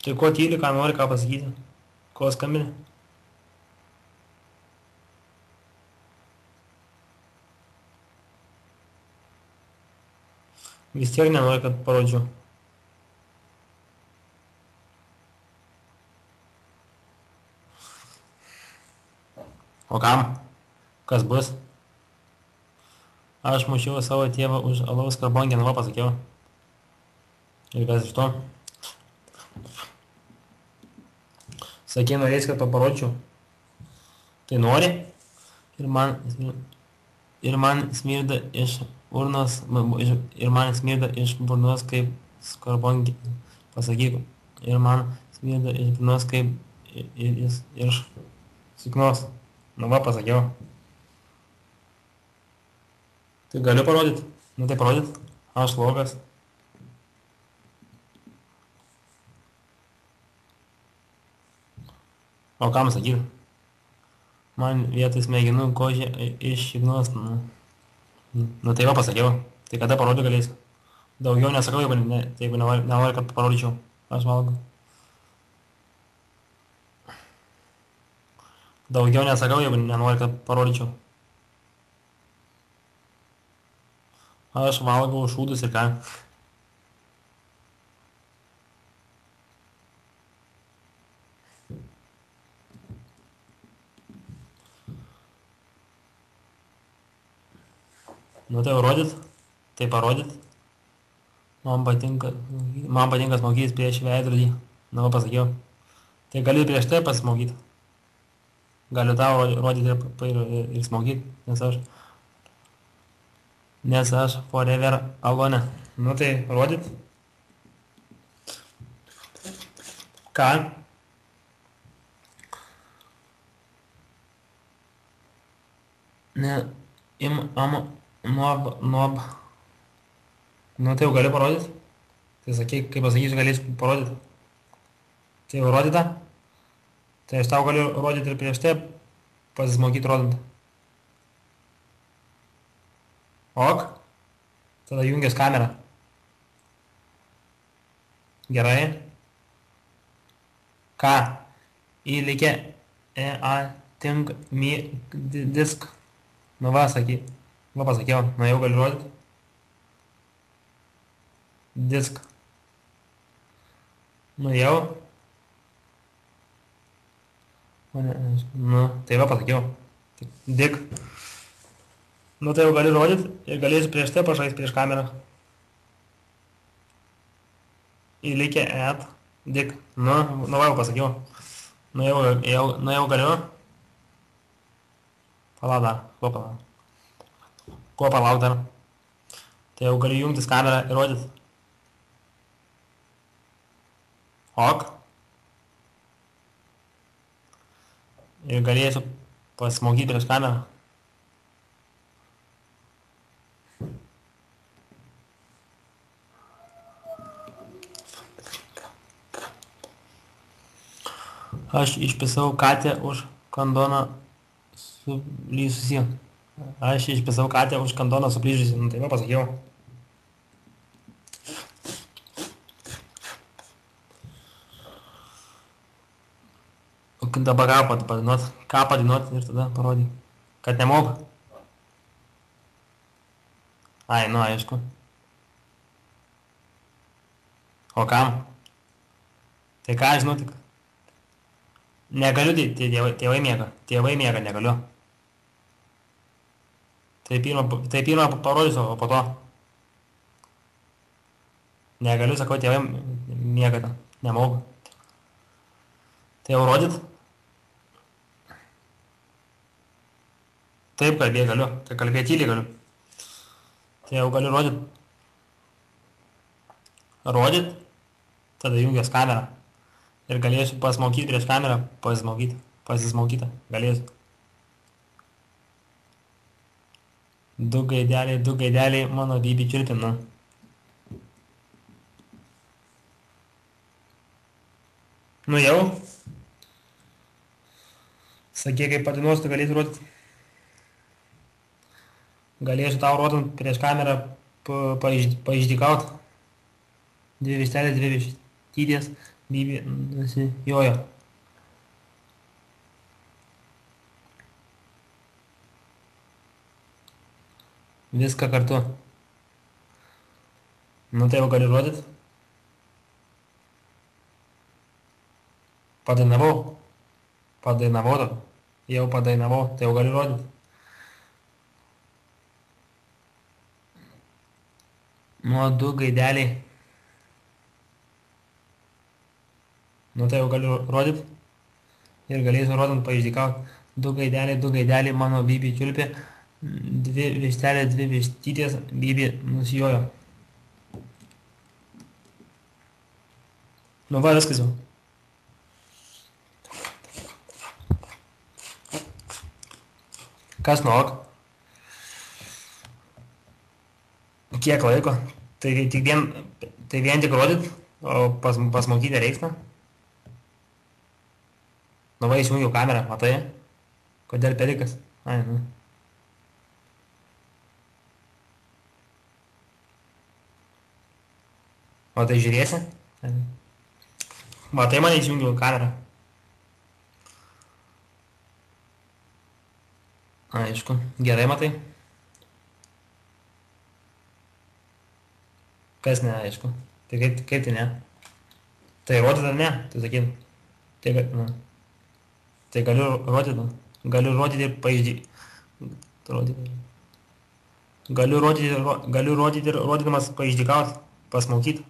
Tai ko tyli, ką nori, ką pasakyti? Ko skambini? Vis tiek nenori, kad parodžiau. O kam? Kas bus? Aš mušiau savo tėvą už alaus karbonkę, va pasakiau. Ir kas iš to? Sakė, norės, kad paparodžiau. Tai nori? Ir man smirda iš urnos, ir man smirda iš burnos kaip skarbonkė. Pasakyk, ir man smirda iš burnos kaip iš suknos. Nu va, pasakiau. Tai galiu parodyti? Nu tai parodyti. Aš logas. O kam sakyti? Man vietoj smegenų kožė iš šiknos. Nu tai va pasakiau. Tai kada parodyti galėsiu? Daugiau nesakau, jeigu nenori, kad parodyčiau. Aš valgau. Daugiau nesakau, jeigu nenori, kad parodyčiau. Aš valgau šūdus ir ką. Nu tai rodyt, tai parodyt. Man patinka smogytis prieš veidrodį. Nu, pasakiau. Tai gali prieš tai pasmogyti. Galiu tau rodyti ir smogyti, nes aš forever alone. Nu tai rodyt. Ką? Ne, nuob. Nu tai jau gali parodyti. Tai sakyk, kai pasakysiu, galėsiu parodyti. Tai jau rodyta. Tai aš tau galiu rodyti ir prieš tai pasismokyti rodant. Ok. Tada jungės kamerą. Gerai. Ką? Įlikė think me disk. Nu va, sakyk. Va pasakiau. Nu jau galiu rodyti. Disk. Nu jau. Nu, tai va pasakiau. Dik. Nu tai jau gali rodyti ir galėsiu prieš tai pažaisti prieš kamerą. Įlikė dik. Nu va jau pasakiau. Nu jau galiu. Palauk dar. Ko palauk dar? Tai jau galiu jungtis kamerą ir rodyti. Ok. Ir galėsiu pasmogyti prieš kamerą. Aš išpisau katę už kandoną suplyšusį. Aš išpisau katę už kandoną suplyšusį. Nu tai va pasakiau. Dabar ką padainuot ir tada parodyk. Kad nemoku. Ai, nu aišku. O kam? Tai ką žinau tik. Negaliu, tai tėvai miega. Tėvai miega, negaliu. Tai pirmą parodysiu, o po to. Negaliu, sakau, tėvai miega. Nemoku. Tai jau rodyt? Taip kalbėti galiu. Tai kalbėti tyliai galiu. Tai jau galiu rodyt. Rodyt. Tada jungęs kamerą. Ir galėsiu pasmokyti prieš kamerą. Pasismokyti. Galėsiu. Du gaideliai mano bibi čiulpina. Nu jau. Sakė, kaip padainuosiu, tu galėsi rodyti. Galėsiu tau rodant prieš kamerą paaiždikaut. Dvi vištelės, dvi vištytės, Bibi nusijojo. Viską kartu. Nu tai jau gali rodyt. Padainavau. Padainavau dar. Jau padainavau, tai jau gali rodyt. Nu, du gaideliai. Nu tai jau galiu rodyt. Ir galėsiu rodant paaišdikaut. Du gaideliai, mano Bibi čiulpė. Dvi vištelės, dvi vištytės, Bibi nusijojo. Nu va, viskas jau. Kas nuok? Kiek laiko? Tai vien tik rodyt, o pasmokyti reiksna. Nu va, įsijungiau kamerą, matai? Kodėl pelikas? Ai, nu. O tai žiūrėsi? Matai, mane įsijungiau kamerą. Aišku, gerai matai. Kas neaišku? Tai kaip tai ne? Tai rodyt ar ne? Tai sakyt. Tai galiu rodyti, nu. Galiu rodyti ir Galiu rodyti ir rodydamas paaišdikaut, pasmaukyt.